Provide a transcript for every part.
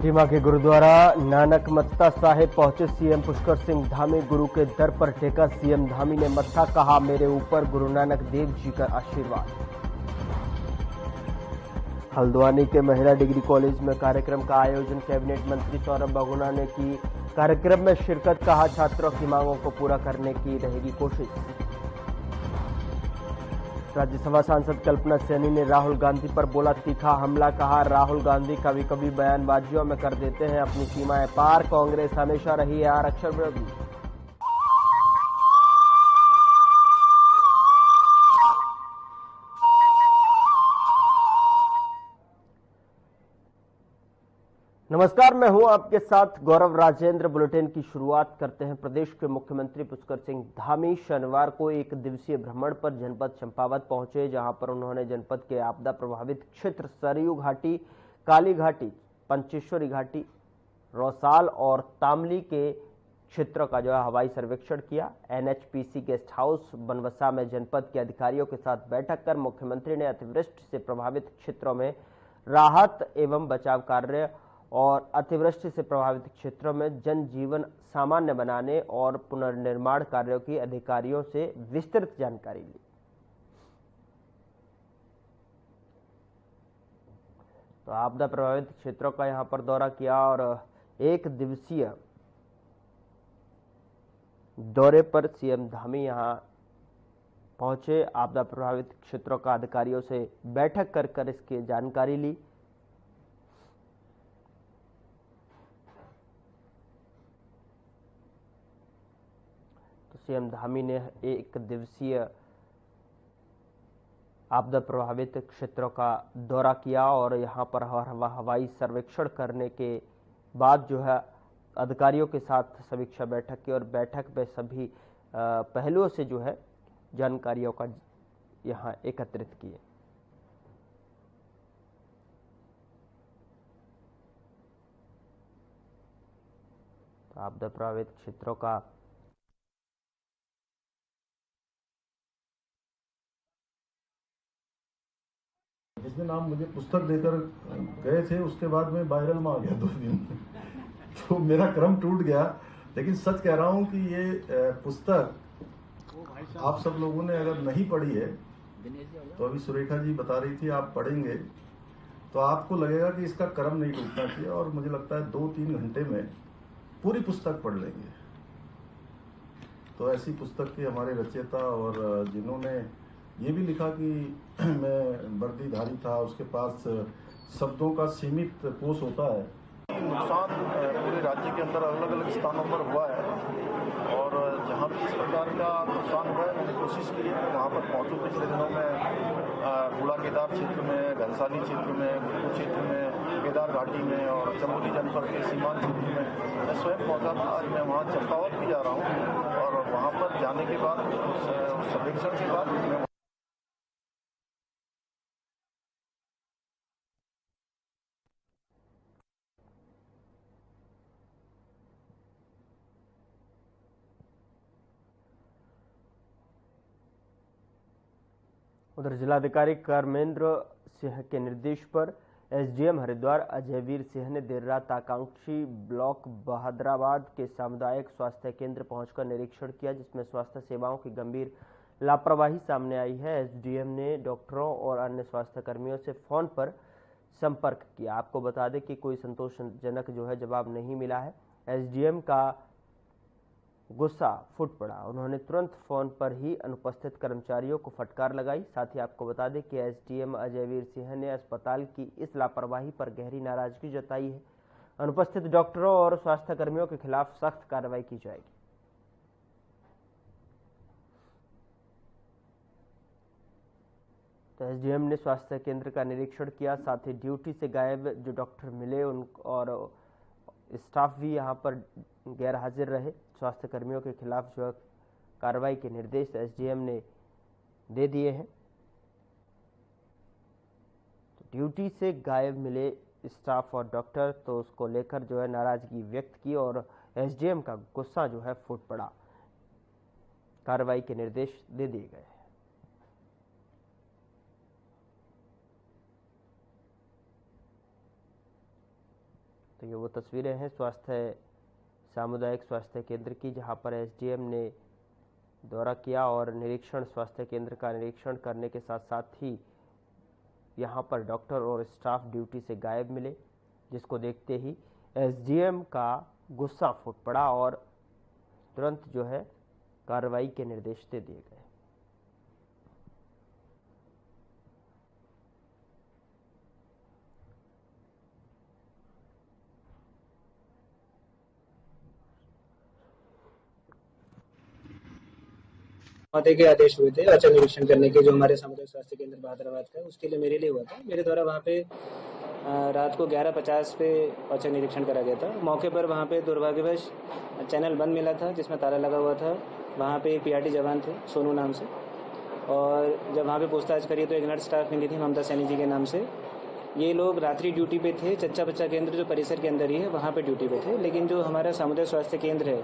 खटीमा के गुरुद्वारा नानक मत्ता साहिब पहुंचे सीएम पुष्कर सिंह धामी। गुरु के दर पर टेका सीएम धामी ने मत्था, कहा मेरे ऊपर गुरु नानक देव जी का आशीर्वाद। हल्द्वानी के महिला डिग्री कॉलेज में कार्यक्रम का आयोजन कैबिनेट मंत्री सौरभ बहुगुणा ने की कार्यक्रम में शिरकत, कहा छात्रों की मांगों को पूरा करने की रहेगी कोशिश। राज्यसभा सांसद कल्पना सैनी ने राहुल गांधी पर बोला तीखा हमला, कहा राहुल गांधी कभी कभी बयानबाजियों में कर देते हैं अपनी सीमाएं पार, कांग्रेस हमेशा रही है आरक्षण विरोधी। नमस्कार, मैं हूं आपके साथ गौरव राजेंद्र। बुलेटिन की शुरुआत करते हैं। प्रदेश के मुख्यमंत्री पुष्कर सिंह धामी शनिवार को एक दिवसीय भ्रमण पर जनपद चंपावत पहुंचे, जहां पर उन्होंने जनपद के आपदा प्रभावित क्षेत्र सरयू घाटी, काली घाटी, पंचेश्वरी घाटी, रौसाल और तामली के क्षेत्रों का जो है हवाई सर्वेक्षण किया। एनएचपीसी गेस्ट हाउस बनवसा में जनपद के अधिकारियों के साथ बैठक कर मुख्यमंत्री ने अतिवृष्टि से प्रभावित क्षेत्रों में राहत एवं बचाव कार्य और अतिवृष्टि से प्रभावित क्षेत्रों में जनजीवन सामान्य बनाने और पुनर्निर्माण कार्यों की अधिकारियों से विस्तृत जानकारी ली। तो आपदा प्रभावित क्षेत्रों का यहां पर दौरा किया और एक दिवसीय दौरे पर सीएम धामी यहां पहुंचे। आपदा प्रभावित क्षेत्रों का अधिकारियों से बैठक कर इसकी जानकारी ली। सीएम धामी ने एक दिवसीय आपदा प्रभावित क्षेत्रों का दौरा किया और यहां पर हवाई सर्वेक्षण करने के बाद जो है अधिकारियों के साथ समीक्षा बैठक की और बैठक में सभी पहलुओं से जो है जानकारियों का यहां एकत्रित किए। आपदा प्रभावित क्षेत्रों का जिस दिन आप मुझे पुस्तक देकर गए थे उसके बाद मैं वायरल में आ गया 2 दिन तो मेरा क्रम टूट गया। लेकिन सच कह रहा हूं कि ये पुस्तक आप सब लोगों ने अगर नहीं पढ़ी है तो अभी सुरेखा जी बता रही थी आप पढ़ेंगे तो आपको लगेगा कि इसका क्रम नहीं टूटना चाहिए, और मुझे लगता है 2-3 घंटे में पूरी पुस्तक पढ़ लेंगे। तो ऐसी पुस्तक के हमारे रचयिता और जिन्होंने ये भी लिखा कि मैं वर्दीधारी था, उसके पास शब्दों का सीमित कोश होता है। नुकसान पूरे राज्य के अंदर अलग अलग स्थानों पर हुआ है और जहाँ भी इस प्रकार का नुकसान हुआ है मैंने कोशिश की है वहाँ पर पहुँचूँ। पिछले दिनों में बूढ़ा केदार क्षेत्र में, घनसाली क्षेत्र में, गुरुपुर क्षेत्र में, केदार घाटी में और चमोली जनपद के सीमांत क्षेत्र में मैं स्वयं पहुँचा था। आज मैं वहाँ चंपावत भी जा रहा हूँ और वहाँ पर जाने के बाद उस सर्वेक्षण के बाद मैं उधर जिलाधिकारी कर्मेंद्र सिंह के निर्देश पर एसडीएम हरिद्वार अजयवीर सिंह ने देर रात आकांक्षी ब्लॉक बहादराबाद के सामुदायिक स्वास्थ्य केंद्र पहुंचकर निरीक्षण किया, जिसमें स्वास्थ्य सेवाओं की गंभीर लापरवाही सामने आई है। एसडीएम ने डॉक्टरों और अन्य स्वास्थ्य कर्मियों से फोन पर संपर्क किया। आपको बता दें कि कोई संतोषजनक जो है जवाब नहीं मिला है। एसडीएम का गुस्सा फूट पड़ा। उन्होंने तुरंत फोन पर ही अनुपस्थित कर्मचारियों को फटकार लगाई। साथ ही आपको बता दें कि एसडीएम अजयवीर सिंह ने अस्पताल की इस लापरवाही पर गहरी नाराजगी जताई है। अनुपस्थित डॉक्टरों और स्वास्थ्य कर्मियों के खिलाफ सख्त कार्रवाई की जाएगी। तो एसडीएम ने स्वास्थ्य केंद्र का निरीक्षण किया, साथ ही ड्यूटी से गायब जो डॉक्टर मिले उन और स्टाफ भी यहां पर गैर हाजिर रहे। स्वास्थ्य कर्मियों के खिलाफ जो कार्रवाई के निर्देश एसडीएम ने दे दिए हैं। तो ड्यूटी से गायब मिले स्टाफ और डॉक्टर, तो उसको लेकर जो है नाराजगी व्यक्त की और एसडीएम का गुस्सा जो है फूट पड़ा। कार्रवाई के निर्देश दे दिए गए। तो ये वो तस्वीरें हैं सामुदायिक स्वास्थ्य केंद्र की, जहां पर एसडीएम ने दौरा किया और निरीक्षण, स्वास्थ्य केंद्र का निरीक्षण करने के साथ साथ ही यहां पर डॉक्टर और स्टाफ ड्यूटी से गायब मिले, जिसको देखते ही एसडीएम का गुस्सा फूट पड़ा और तुरंत जो है कार्रवाई के निर्देश दे दिए गए। महोदय के आदेश हुए थे औचक निरीक्षण करने के, जो हमारे सामुदायिक स्वास्थ्य केंद्र बहादुराबाद का, उसके लिए मेरे लिए हुआ था। मेरे द्वारा वहाँ पे रात को 11:50 पे औचक निरीक्षण करा गया था। मौके पर वहाँ पे दुर्भाग्यवश चैनल बंद मिला था जिसमें ताला लगा हुआ था। वहाँ पे एक पीआरटी जवान थे सोनू नाम से, और जब वहाँ पे पूछताछ करी तो एक नर्स स्टाफ मिली थी ममता सैनी जी के नाम से। ये लोग रात्रि ड्यूटी पे थे। चच्चा बच्चा केंद्र जो परिसर के अंदर ही है वहाँ पे ड्यूटी पे थे, लेकिन जो हमारा सामुदायिक स्वास्थ्य केंद्र है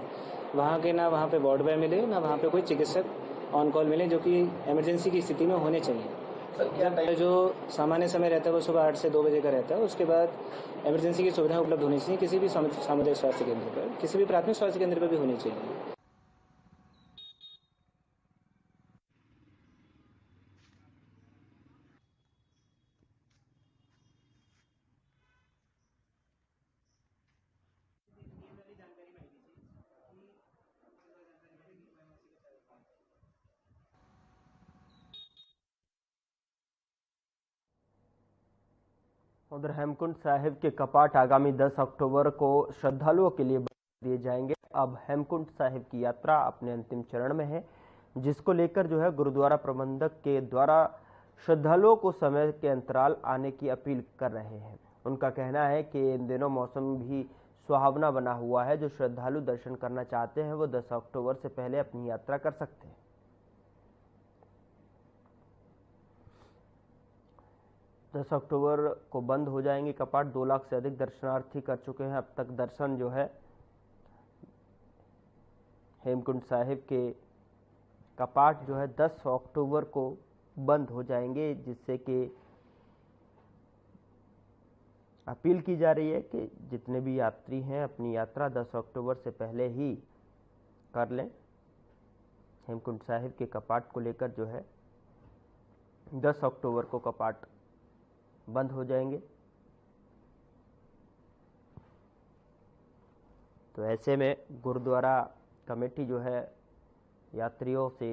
वहाँ के ना वहाँ पे वार्ड बॉय मिले, ना वहाँ पे कोई चिकित्सक ऑन कॉल मिले, जो कि इमरजेंसी की स्थिति में होने चाहिए। जो सामान्य समय रहता है वो सुबह 8 से 2 बजे का रहता है। उसके बाद इमरजेंसी की सुविधाएं उपलब्ध होनी चाहिए किसी भी सामुदायिक स्वास्थ्य केंद्र पर, किसी भी प्राथमिक स्वास्थ्य केंद्र पर भी होनी चाहिए। उधर हेमकुंड साहिब के कपाट आगामी 10 अक्टूबर को श्रद्धालुओं के लिए बंद दिए जाएंगे। अब हेमकुंड साहिब की यात्रा अपने अंतिम चरण में है, जिसको लेकर जो है गुरुद्वारा प्रबंधक के द्वारा श्रद्धालुओं को समय के अंतराल आने की अपील कर रहे हैं। उनका कहना है कि इन दिनों मौसम भी सुहावना बना हुआ है। जो श्रद्धालु दर्शन करना चाहते हैं वो 10 अक्टूबर से पहले अपनी यात्रा कर सकते हैं। दस अक्टूबर को बंद हो जाएंगे कपाट। 2 लाख से अधिक दर्शनार्थी कर चुके हैं अब तक दर्शन। जो है हेमकुंड साहिब के कपाट जो है 10 अक्टूबर को बंद हो जाएंगे, जिससे कि अपील की जा रही है कि जितने भी यात्री हैं अपनी यात्रा 10 अक्टूबर से पहले ही कर लें। हेमकुंड साहिब के कपाट को लेकर जो है 10 अक्टूबर को कपाट बंद हो जाएंगे। तो ऐसे में गुरुद्वारा कमेटी जो है यात्रियों से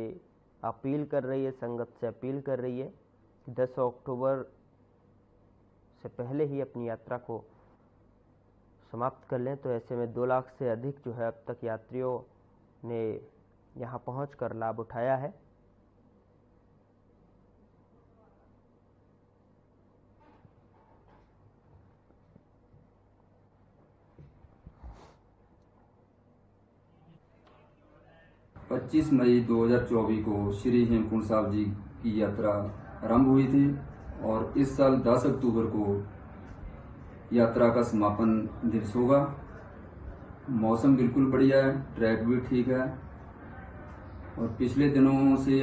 अपील कर रही है, संगत से अपील कर रही है कि 10 अक्टूबर से पहले ही अपनी यात्रा को समाप्त कर लें। तो ऐसे में 2 लाख से अधिक जो है अब तक यात्रियों ने यहाँ पहुँचकर लाभ उठाया है। पच्चीस मई 2024 को श्री हेमकुंड साहिब जी की यात्रा आरंभ हुई थी और इस साल 10 अक्टूबर को यात्रा का समापन दिवस होगा। मौसम बिल्कुल बढ़िया है, ट्रैक भी ठीक है और पिछले दिनों से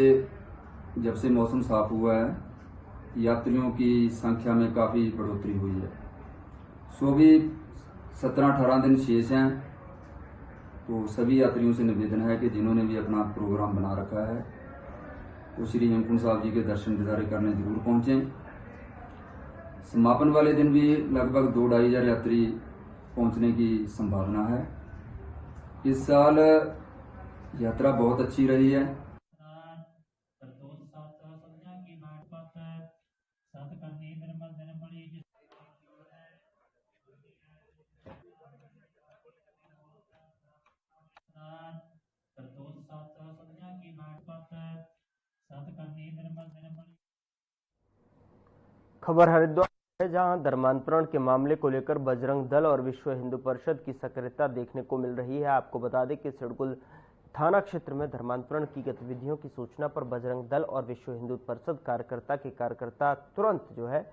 जब से मौसम साफ हुआ है यात्रियों की संख्या में काफ़ी बढ़ोतरी हुई है। सो भी 17-18 दिन शेष हैं, तो सभी यात्रियों से निवेदन है कि जिन्होंने भी अपना प्रोग्राम बना रखा है वो श्री हेमकुंड साहिब जी के दर्शन दीदारे करने जरूर पहुंचें। समापन वाले दिन भी लगभग 2-2.5 हज़ार यात्री पहुंचने की संभावना है। इस साल यात्रा बहुत अच्छी रही है। खबर हरिद्वार है, जहां धर्मांतरण के मामले को लेकर बजरंग दल और विश्व हिंदू परिषद की सक्रियता देखने को मिल रही है। आपको बता दें कि सिडकुल थाना क्षेत्र में धर्मांतरण की गतिविधियों की सूचना पर बजरंग दल और विश्व हिंदू परिषद कार्यकर्ता तुरंत जो है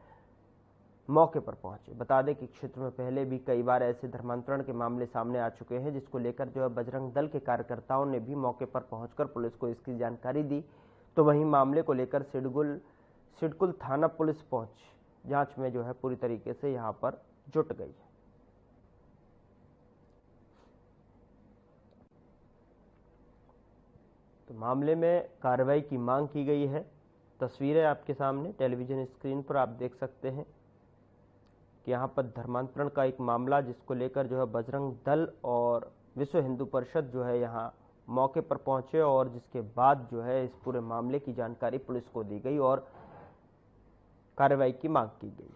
मौके पर पहुंचे। बता दें कि क्षेत्र में पहले भी कई बार ऐसे धर्मांतरण के मामले सामने आ चुके हैं, जिसको लेकर जो है बजरंग दल के कार्यकर्ताओं ने भी मौके पर पहुंचकर पुलिस को इसकी जानकारी दी। तो वहीं मामले को लेकर सिडकुल थाना पुलिस जांच में जो है पूरी तरीके से यहां पर जुट गई है। तो मामले में कार्रवाई की मांग की गई है। तस्वीरें आपके सामने टेलीविजन स्क्रीन पर आप देख सकते हैं कि यहाँ पर धर्मांतरण का एक मामला जिसको लेकर जो है बजरंग दल और विश्व हिंदू परिषद जो है यहाँ मौके पर पहुंचे और जिसके बाद जो है इस पूरे मामले की जानकारी पुलिस को दी गई और कार्रवाई की मांग की गई।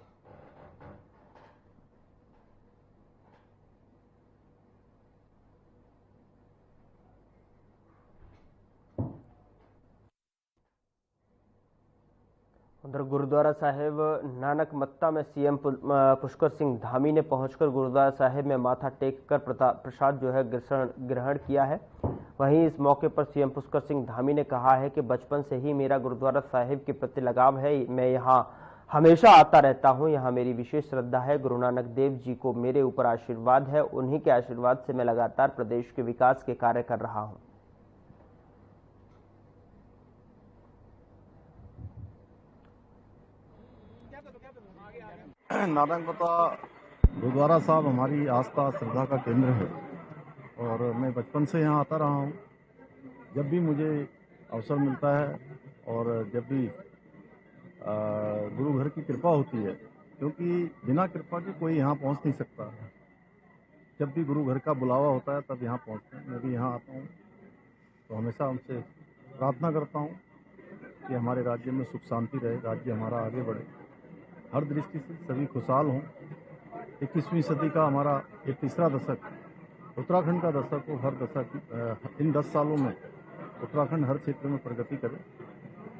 उधर गुरुद्वारा साहिब नानक मत्ता में सीएम पुष्कर सिंह धामी ने पहुंचकर गुरुद्वारा साहिब में माथा टेक कर प्रसाद जो है ग्रहण किया है। वहीं इस मौके पर सीएम पुष्कर सिंह धामी ने कहा है कि बचपन से ही मेरा गुरुद्वारा साहिब के प्रति लगाव है, मैं यहाँ हमेशा आता रहता हूँ, यहाँ मेरी विशेष श्रद्धा है। गुरु नानक देव जी को मेरे ऊपर आशीर्वाद है, उन्हीं के आशीर्वाद से मैं लगातार प्रदेश के विकास के कार्य कर रहा हूँ। नानक मत्ता गुरुद्वारा साहब हमारी आस्था श्रद्धा का केंद्र है और मैं बचपन से यहाँ आता रहा हूँ। जब भी मुझे अवसर मिलता है और जब भी गुरु घर की कृपा होती है, क्योंकि बिना कृपा के कोई यहाँ पहुँच नहीं सकता। जब भी गुरु घर का बुलावा होता है तब यहाँ पहुँचते हैं। मैं भी यहाँ आता हूँ तो हमेशा उनसे प्रार्थना करता हूँ कि हमारे राज्य में सुख शांति रहे, राज्य हमारा आगे बढ़े, हर दृष्टि से सभी खुशहाल हों। 21वीं सदी का हमारा ये तीसरा दशक, उत्तराखंड का दशक हो। हर दशक इन 10 सालों में उत्तराखंड हर क्षेत्र में प्रगति करे,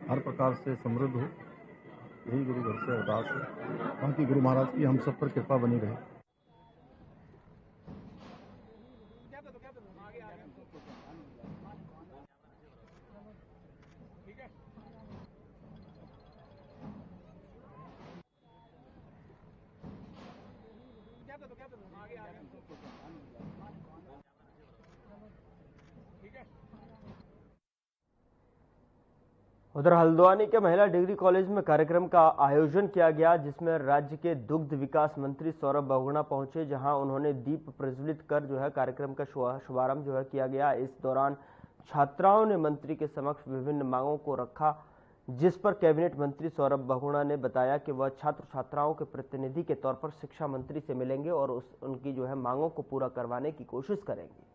हर प्रकार से समृद्ध हो, यही गुरु घर से अरदास है। बाकी गुरु महाराज की हम सब पर कृपा बनी रहे। उधर हल्द्वानी के महिला डिग्री कॉलेज में कार्यक्रम का आयोजन किया गया जिसमें राज्य के दुग्ध विकास मंत्री सौरभ बहुगुणा पहुंचे, जहां उन्होंने दीप प्रज्वलित कर जो है कार्यक्रम का शुभारंभ जो है किया गया। इस दौरान छात्राओं ने मंत्री के समक्ष विभिन्न मांगों को रखा, जिस पर कैबिनेट मंत्री सौरभ बहुगुणा ने बताया कि वह छात्र छात्राओं के प्रतिनिधि के तौर पर शिक्षा मंत्री से मिलेंगे और उनकी जो है मांगों को पूरा करवाने की कोशिश करेंगे।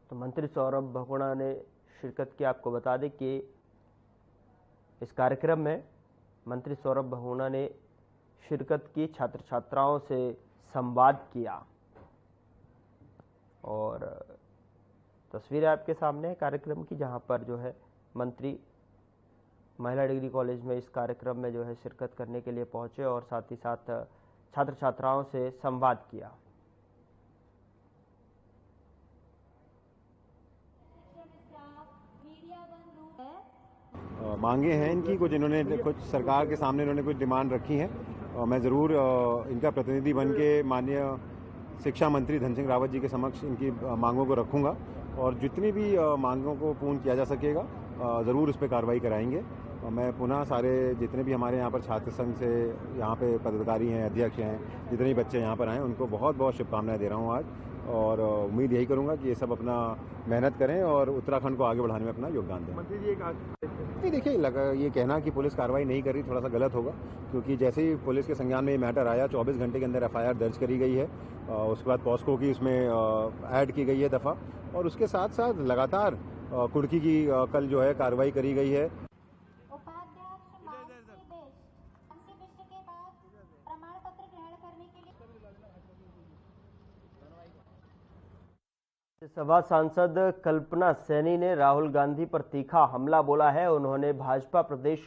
तो मंत्री सौरभ बहुगुणा ने शिरकत की। आपको बता दें कि इस कार्यक्रम में मंत्री सौरभ बहुगुणा ने शिरकत की, छात्र छात्राओं से संवाद किया और तस्वीरें आपके सामने है कार्यक्रम की, जहां पर जो है मंत्री महिला डिग्री कॉलेज में इस कार्यक्रम में जो है शिरकत करने के लिए पहुंचे और साथ ही साथ छात्र छात्राओं से संवाद किया। मांगे हैं इनकी कुछ, इन्होंने कुछ सरकार के सामने इन्होंने कुछ डिमांड रखी है और मैं ज़रूर इनका प्रतिनिधि बन के माननीय शिक्षा मंत्री धन सिंह रावत जी के समक्ष इनकी मांगों को रखूंगा और जितनी भी मांगों को पूर्ण किया जा सकेगा ज़रूर इस पर कार्रवाई कराएंगे। मैं पुनः सारे जितने भी हमारे यहाँ पर छात्र संघ से यहाँ पे पदाधिकारी हैं, अध्यक्ष हैं, जितने भी बच्चे यहाँ पर आए उनको बहुत बहुत शुभकामनाएं दे रहा हूँ आज और उम्मीद यही करूँगा कि ये सब अपना मेहनत करें और उत्तराखंड को आगे बढ़ाने में अपना योगदान दें। मंत्री जी नहीं देखिए, ये कहना कि पुलिस कार्रवाई नहीं कर रही थोड़ा सा गलत होगा, क्योंकि जैसे ही पुलिस के संज्ञान में ये मैटर आया 24 घंटे के अंदर FIR दर्ज करी गई है। उसके बाद पॉस्को की इसमें ऐड की गई है दफ़ा और उसके साथ साथ लगातार कुर्की की कल जो है कार्रवाई करी गई है। सभा सांसद कल्पना सैनी ने राहुल गांधी पर तीखा हमला बोला है। उन्होंने भाजपा प्रदेश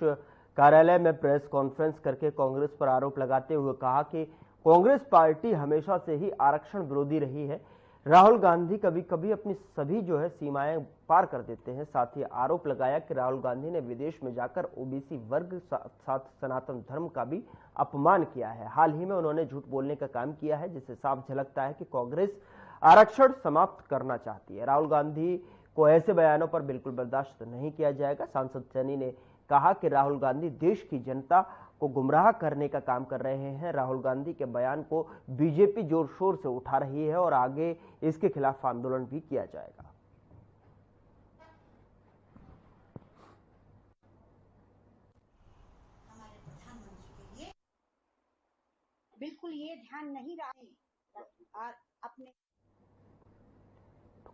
कार्यालय में प्रेस कॉन्फ्रेंस करके कांग्रेस पर आरोप लगाते हुए कहा कि कांग्रेस पार्टी हमेशा से ही आरक्षण विरोधी रही है। राहुल गांधी कभी कभी अपनी सभी जो है सीमाएं पार कर देते हैं। साथ ही आरोप लगाया कि राहुल गांधी ने विदेश में जाकर OBC वर्ग साथ सनातन धर्म का भी अपमान किया है। हाल ही में उन्होंने झूठ बोलने का काम किया है, जिससे साफ झलकता है कि कांग्रेस आरक्षण समाप्त करना चाहती है। राहुल गांधी को ऐसे बयानों पर बिल्कुल बर्दाश्त नहीं किया जाएगा। सांसद सैनी ने कहा कि राहुल गांधी देश की जनता को गुमराह करने का काम कर रहे हैं। राहुल गांधी के बयान को बीजेपी जोर शोर से उठा रही है और आगे इसके खिलाफ आंदोलन भी किया जाएगा। हमारे प्रधानमंत्री के लिए बिल्कुल ये ध्यान नहीं रहा है और अपने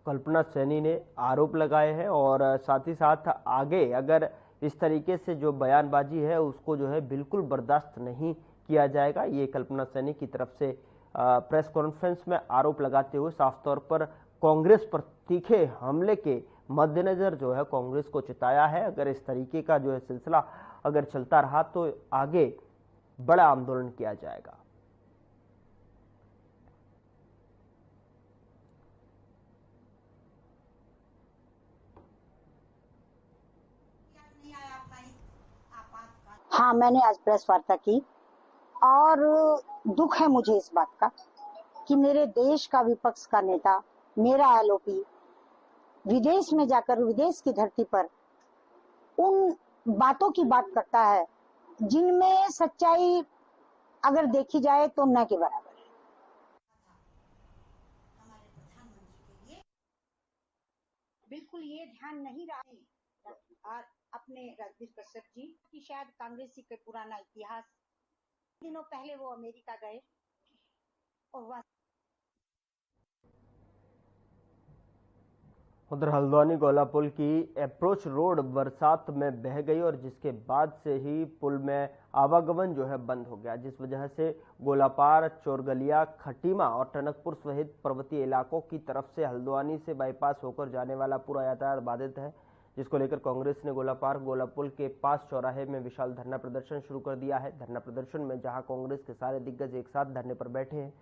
कल्पना सैनी ने आरोप लगाए हैं और साथ ही साथ आगे अगर इस तरीके से जो बयानबाजी है उसको जो है बिल्कुल बर्दाश्त नहीं किया जाएगा। ये कल्पना सैनी की तरफ से प्रेस कॉन्फ्रेंस में आरोप लगाते हुए साफ तौर पर कांग्रेस पर तीखे हमले के मद्देनजर जो है कांग्रेस को चिताया है। अगर इस तरीके का जो है सिलसिला अगर चलता रहा तो आगे बड़ा आंदोलन किया जाएगा। हाँ, मैंने आज प्रेस वार्ता की और दुख है मुझे इस बात का कि मेरे देश का विपक्ष का नेता, मेरा एलओपी, विदेश में जाकर विदेश की धरती पर उन बातों की बात करता है जिनमें सच्चाई अगर देखी जाए तो न के बराबर है। हमारे प्रधानमंत्री के लिए बिल्कुल ये ध्यान नहीं रहा है और अपने रणदीप कश्यप जी की शायद कांग्रेसी के पुराना इतिहास, दिनों पहले वो अमेरिका गए और वह उधर हल्द्वानी गोला पुल की अप्रोच रोड बरसात में बह गई और जिसके बाद से ही पुल में आवागमन जो है बंद हो गया, जिस वजह से गोलापार, चोरगलिया, खटीमा और टनकपुर सहित पर्वतीय इलाकों की तरफ से हल्द्वानी से बाईपास होकर जाने वाला पूरा यातायात बाधित है, जिसको लेकर कांग्रेस ने गोलापार गोला पुल के पास चौराहे में विशाल धरना प्रदर्शन शुरू कर दिया है। धरना प्रदर्शन में जहां कांग्रेस के सारे दिग्गज एक साथ धरने पर बैठे हैं।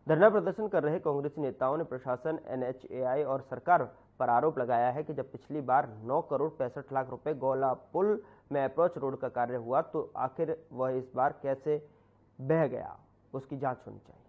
धरना प्रदर्शन कर रहे कांग्रेसी नेताओं ने प्रशासन, एनएचएआई और सरकार पर आरोप लगाया है कि जब पिछली बार 9 करोड़ 65 लाख रुपए गोला पुल में अप्रोच रोड का कार्य हुआ तो आखिर वह इस बार कैसे बह गया, उसकी जांच होनी चाहिए।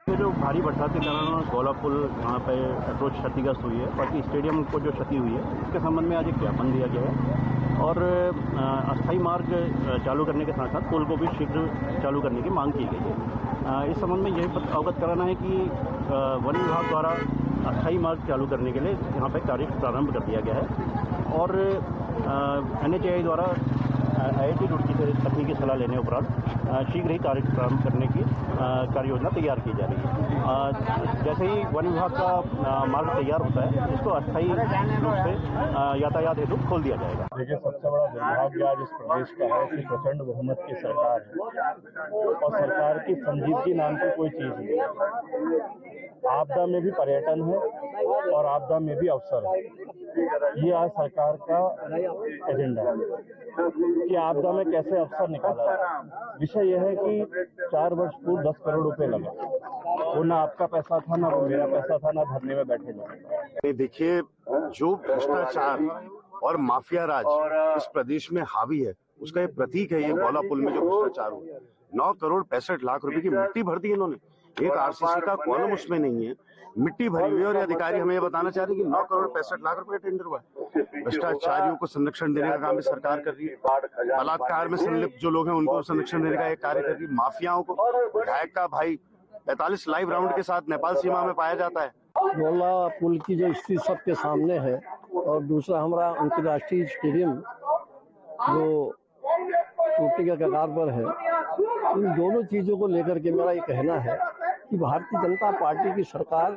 ये जो भारी बरसात के कारण गोला पुल यहाँ पे अप्रोच क्षतिग्रस्त हुई है, बाकी स्टेडियम को जो क्षति हुई है उसके संबंध में आज एक ज्ञापन दिया गया है और अस्थायी मार्ग चालू करने के साथ साथ पुल को भी शीघ्र चालू करने की मांग की गई है। इस संबंध में यही अवगत कराना है कि वन विभाग द्वारा अस्थायी मार्ग चालू करने के लिए यहाँ पे कार्य प्रारंभ कर दिया गया है और एनएचएआई द्वारा आईआईटी रुड़की से तकनीकी सलाह लेने उपरांत शीघ्र ही कार्य प्रारंभ करने की कार्य योजना तैयार की जा रही है। जैसे ही वन विभाग का मार्ग तैयार होता है इसको अस्थायी रूप से यातायात हेतु खोल दिया जाएगा। देखिए, सबसे बड़ा दुर्भाग्य आज इस प्रदेश का है कि प्रचंड बहुमत की सरकार है और सरकार की संजीदगी नाम की कोई चीज नहीं है। आपदा में भी पर्यटन है और आपदा में भी अवसर है। ये आज सरकार का एजेंडा है कि आपदा में कैसे अवसर निकाला जाए। विषय यह है कि 4 वर्ष पूर्व 10 करोड़ रुपए लगा, वो ना आपका पैसा था, ना वो मेरा पैसा था, ना धरने में बैठे लोग। देखिए, जो भ्रष्टाचार और माफिया राज इस प्रदेश में हावी है उसका ये प्रतीक है। ये गोला पुल में जो भ्रष्टाचार हुआ, 9 करोड़ 65 लाख रुपए की मिट्टी भर दी इन्होंने। एक आरसीसी का कॉलम उसमें नहीं है, मिट्टी भरी हुई है और ये अधिकारी हमें ये बताना चाह रहे हैं कि 9 करोड़ 65 लाख रुपए का टेंडर हुआ है। भ्रष्टाचारियों को संरक्षण देने का काम भी सरकार कर रही है। बलात्कार में संलिप्त जो लोग हैं उनको संरक्षण देने का एक कार्य कर रही है। माफियाओं को, विधायक का भाई 45 लाइव राउंड के साथ नेपाल सीमा में पाया जाता है। गोला पुल की जो स्थिति सबके सामने है और दूसरा हमारा अंतर्राष्ट्रीय स्टेडियम जो टूटने के कगार पर है, इन दोनों चीजों को लेकर के मेरा ये कहना है कि भारतीय जनता पार्टी की सरकार,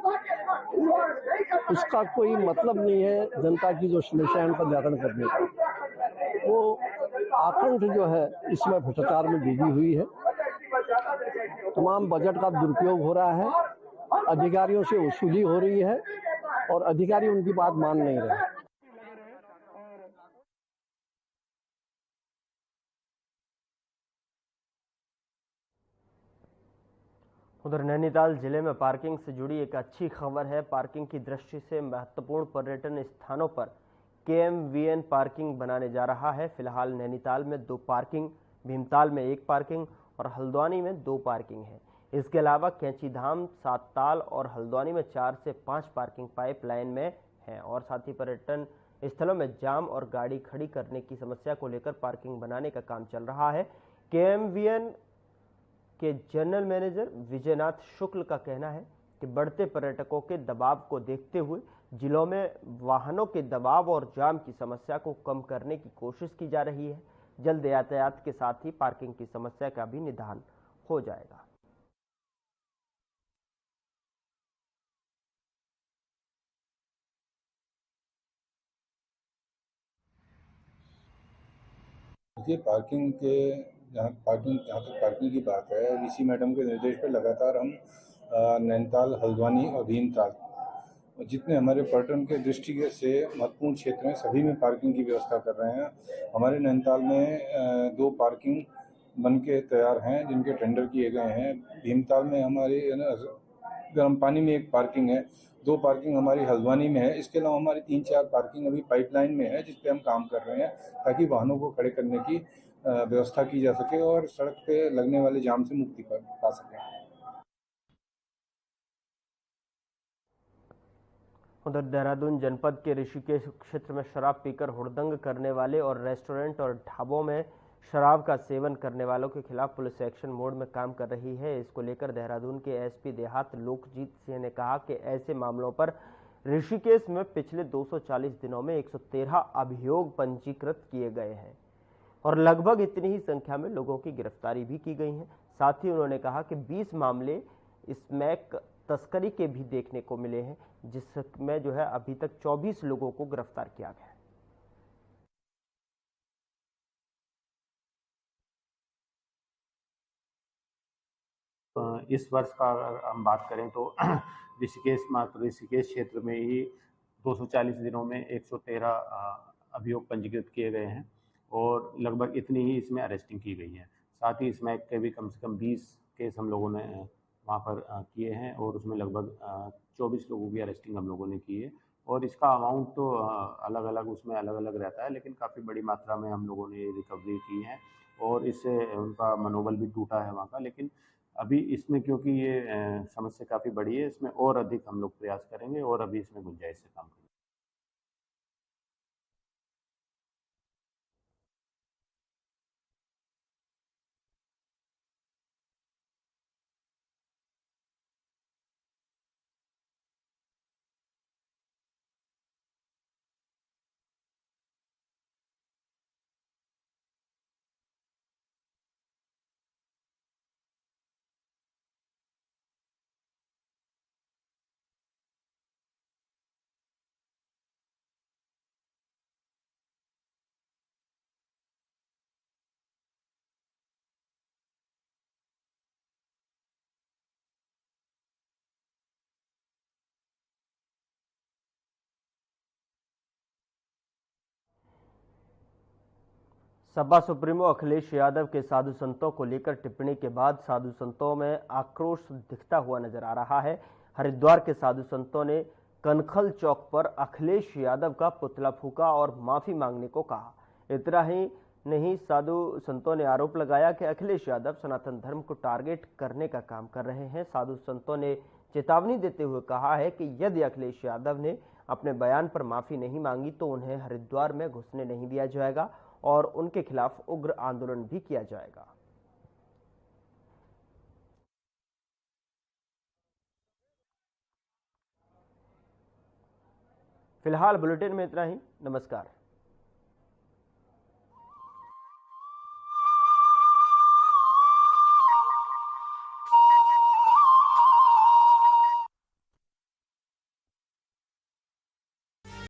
उसका कोई मतलब नहीं है जनता की जो समस्या है उनका निराकरण करने का। वो आखंड जो है इसमें भ्रष्टाचार में डूबी हुई है। तमाम बजट का दुरुपयोग हो रहा है, अधिकारियों से वसूली हो रही है और अधिकारी उनकी बात मान नहीं रहे। उधर नैनीताल जिले में पार्किंग से जुड़ी एक अच्छी खबर है। पार्किंग की दृष्टि से महत्वपूर्ण पर्यटन स्थानों पर केएमवीएन पार्किंग बनाने जा रहा है। फिलहाल नैनीताल में 2 पार्किंग, भीमताल में 1 पार्किंग और हल्द्वानी में 2 पार्किंग है। इसके अलावा कैंचीधाम, सातताल और हल्द्वानी में 4 से 5 पार्किंग पाइपलाइन में हैं और साथ ही पर्यटन स्थलों में जाम और गाड़ी खड़ी करने की समस्या को लेकर पार्किंग बनाने का काम चल रहा है। केएमवीएन के जनरल मैनेजर विजयनाथ शुक्ल का कहना है कि बढ़ते पर्यटकों के दबाव को देखते हुए जिलों में वाहनों के दबाव और जाम की समस्या को कम करने की कोशिश की जा रही है। जल्द यातायात के साथ ही पार्किंग की समस्या का भी निदान हो जाएगा। देखिए, जहाँ तक पार्किंग की बात है, वीसी मैडम के निर्देश पर लगातार हम नैनीताल, हल्द्वानी और भीमताल जितने हमारे पर्यटन के दृष्टि से महत्वपूर्ण क्षेत्र हैं, सभी में पार्किंग की व्यवस्था कर रहे हैं। हमारे नैनीताल में 2 पार्किंग बन के तैयार हैं जिनके टेंडर किए गए हैं। भीमताल में हमारी गर्म पानी में 1 पार्किंग है, 2 पार्किंग हमारी हल्द्वानी में है। इसके अलावा हमारी 3-4 पार्किंग अभी पाइपलाइन में है, जिस पे हम काम कर रहे हैं ताकि वाहनों को खड़े करने की व्यवस्था की जा सके और सड़क पे लगने वाले जाम से मुक्ति पा सकें। उधर देहरादून जनपद के ऋषिकेश क्षेत्र में शराब पीकर हुड़दंग करने वाले और रेस्टोरेंट और ढाबों में शराब का सेवन करने वालों के खिलाफ पुलिस एक्शन मोड में काम कर रही है। इसको लेकर देहरादून के एसपी देहात लोकजीत सिंह ने कहा कि ऐसे मामलों पर ऋषिकेश में पिछले 240 दिनों में 113 अभियोग पंजीकृत किए गए हैं और लगभग इतनी ही संख्या में लोगों की गिरफ्तारी भी की गई है। साथ ही उन्होंने कहा कि 20 मामले स्मैक तस्करी के भी देखने को मिले हैं, जिसमें जो है अभी तक 24 लोगों को गिरफ्तार किया गया है। इस वर्ष का अगर हम बात करें तो ऋषिकेश क्षेत्र में ही 240 दिनों में 113 अभियोग पंजीकृत किए गए हैं और लगभग इतनी ही इसमें अरेस्टिंग की गई है। साथ ही स्मैक के भी कम से कम 20 केस हम लोगों ने वहाँ पर किए हैं और उसमें लगभग 24 लोगों की अरेस्टिंग हम लोगों ने की है और इसका अमाउंट तो अलग अलग उसमें अलग अलग रहता है, लेकिन काफ़ी बड़ी मात्रा में हम लोगों ने रिकवरी की है और इससे उनका मनोबल भी टूटा है वहाँ का। लेकिन अभी इसमें क्योंकि ये समस्या काफ़ी बड़ी है, इसमें और अधिक हम लोग प्रयास करेंगे और अभी इसमें गुंजाइश से काम करेंगे। सपा सुप्रीमो अखिलेश यादव के साधु संतों को लेकर टिप्पणी के बाद साधु संतों में आक्रोश दिखता हुआ नजर आ रहा है। हरिद्वार के साधु संतों ने कनखल चौक पर अखिलेश यादव का पुतला फूका और माफी मांगने को कहा। इतना ही नहीं, साधु संतों ने आरोप लगाया कि अखिलेश यादव सनातन धर्म को टारगेट करने का काम कर रहे हैं। साधु संतों ने चेतावनी देते हुए कहा है कि यदि अखिलेश यादव ने अपने बयान पर माफी नहीं मांगी तो उन्हें हरिद्वार में घुसने नहीं दिया जाएगा और उनके खिलाफ उग्र आंदोलन भी किया जाएगा। फिलहाल बुलेटिन में इतना ही। नमस्कार।